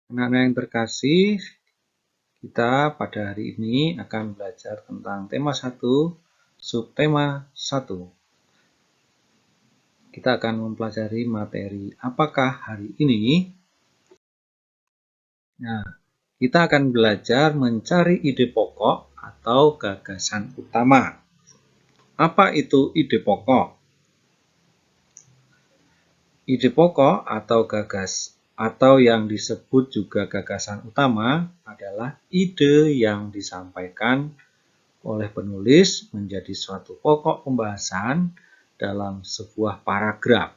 Anak-anak yang terkasih, kita pada hari ini akan belajar tentang tema 1, subtema 1. Kita akan mempelajari materi apakah hari ini. Nah, kita akan belajar mencari ide pokok atau gagasan utama. Apa itu ide pokok? Ide pokok atau yang disebut juga gagasan utama adalah ide yang disampaikan oleh penulis menjadi suatu pokok pembahasan dalam sebuah paragraf.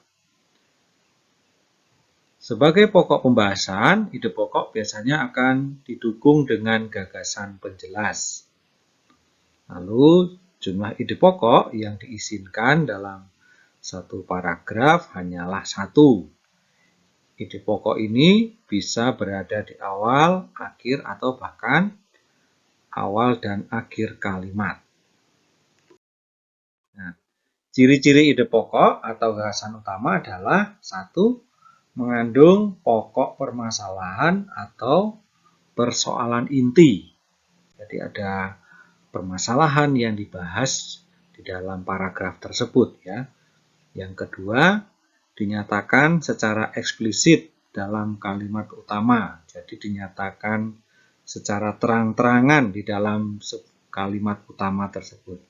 Sebagai pokok pembahasan, ide pokok biasanya akan didukung dengan gagasan penjelas. Lalu, jumlah ide pokok yang diizinkan dalam satu paragraf hanyalah 1. Ide pokok ini bisa berada di awal, akhir, atau bahkan awal dan akhir kalimat. Nah, ciri-ciri ide pokok atau gagasan utama adalah 1. Mengandung pokok permasalahan atau persoalan inti. Jadi ada permasalahan yang dibahas di dalam paragraf tersebut ya. Yang kedua, dinyatakan secara eksplisit dalam kalimat utama. Jadi dinyatakan secara terang-terangan di dalam kalimat utama tersebut.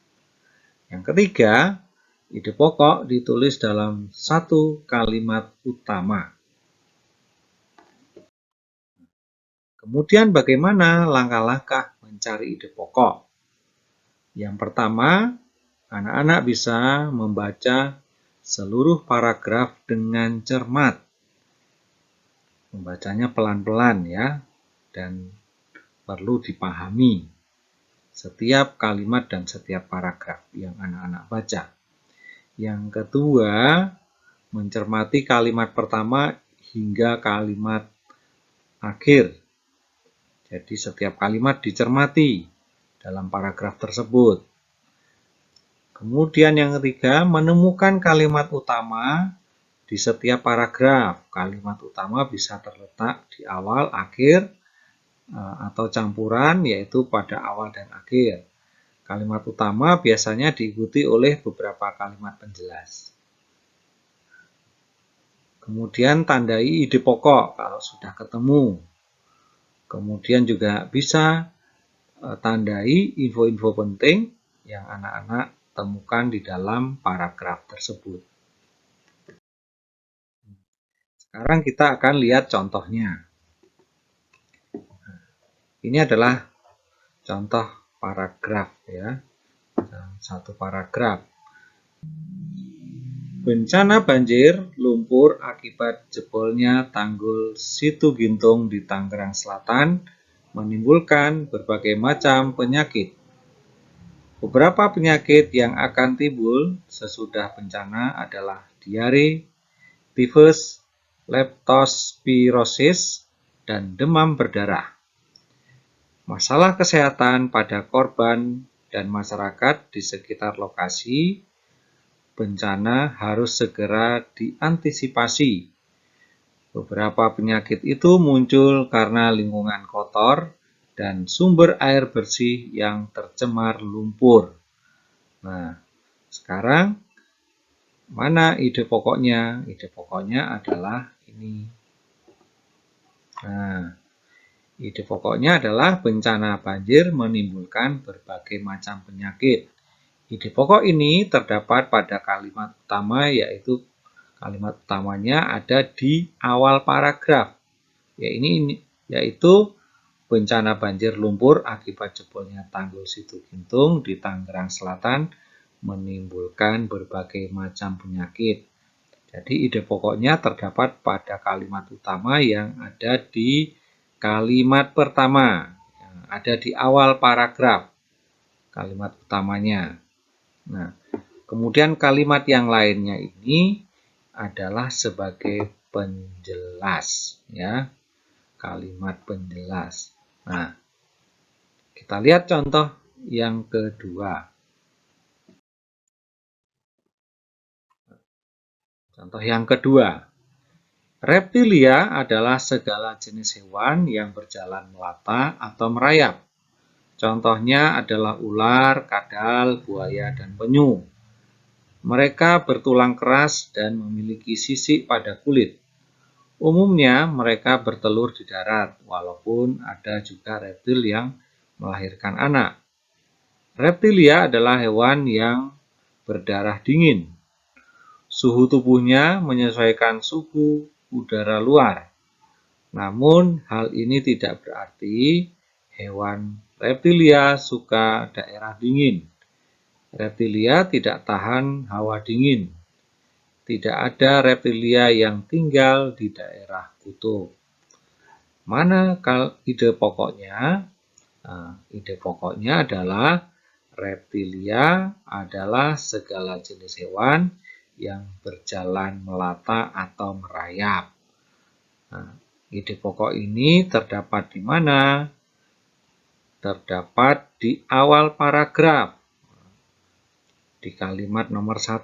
Yang ketiga, ide pokok ditulis dalam satu kalimat utama. Kemudian bagaimana langkah-langkah mencari ide pokok? Yang pertama, anak-anak bisa membaca seluruh paragraf dengan cermat. Membacanya pelan-pelan ya, dan perlu dipahami setiap kalimat dan setiap paragraf yang anak-anak baca. Yang kedua, mencermati kalimat pertama hingga kalimat akhir. Jadi setiap kalimat dicermati dalam paragraf tersebut. Kemudian yang ketiga, menemukan kalimat utama di setiap paragraf. Kalimat utama bisa terletak di awal, akhir, atau campuran, yaitu pada awal dan akhir. Kalimat utama biasanya diikuti oleh beberapa kalimat penjelas. Kemudian tandai ide pokok kalau sudah ketemu. Kemudian juga bisa tandai info-info penting yang anak-anak temukan di dalam paragraf tersebut. Sekarang kita akan lihat contohnya. Ini adalah contoh paragraf ya. Satu paragraf. Bencana banjir lumpur akibat jebolnya tanggul Situ Gintung di Tangerang Selatan menimbulkan berbagai macam penyakit. Beberapa penyakit yang akan timbul sesudah bencana adalah diare, tifus, leptospirosis, dan demam berdarah. Masalah kesehatan pada korban dan masyarakat di sekitar lokasi bencana harus segera diantisipasi. Beberapa penyakit itu muncul karena lingkungan kotor dan sumber air bersih yang tercemar lumpur. Nah, sekarang mana ide pokoknya? Ide pokoknya adalah ini. Nah, ide pokoknya adalah bencana banjir menimbulkan berbagai macam penyakit. Ide pokok ini terdapat pada kalimat utama, yaitu kalimat utamanya ada di awal paragraf. Yaitu bencana banjir lumpur akibat jebolnya tanggul Situ Gintung di Tangerang Selatan menimbulkan berbagai macam penyakit. Jadi ide pokoknya terdapat pada kalimat utama yang ada di kalimat pertama, yang ada di awal paragraf kalimat utamanya. Nah, kemudian kalimat yang lainnya ini adalah sebagai penjelas, ya, kalimat penjelas. Nah, kita lihat contoh yang kedua. Contoh yang kedua, Reptilia adalah segala jenis hewan yang berjalan melata atau merayap. Contohnya adalah ular, kadal, buaya, dan penyu. Mereka bertulang keras dan memiliki sisik pada kulit. Umumnya mereka bertelur di darat, walaupun ada juga reptil yang melahirkan anak. Reptilia adalah hewan yang berdarah dingin. Suhu tubuhnya menyesuaikan suhu udara luar. Namun, hal ini tidak berarti hewan reptilia suka daerah dingin. Reptilia tidak tahan hawa dingin. Tidak ada reptilia yang tinggal di daerah kutub. Mana ide pokoknya? Ide pokoknya adalah reptilia adalah segala jenis hewan yang berjalan melata atau merayap. Ide pokok ini terdapat di mana? Terdapat di awal paragraf. Di kalimat nomor 1.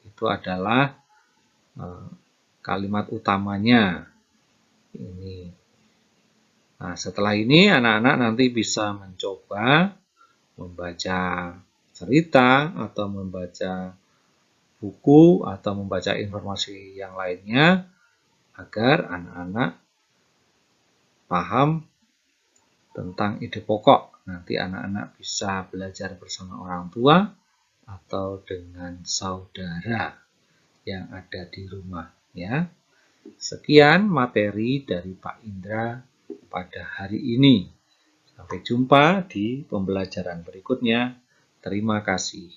Itu adalah kalimat utamanya. Ini. Nah, setelah ini anak-anak nanti bisa mencoba membaca cerita atau membaca buku atau membaca informasi yang lainnya agar anak-anak paham tentang ide pokok. Nanti anak-anak bisa belajar bersama orang tua atau dengan saudara yang ada di rumah, ya. Sekian materi dari Pak Indra pada hari ini. Sampai jumpa di pembelajaran berikutnya. Terima kasih.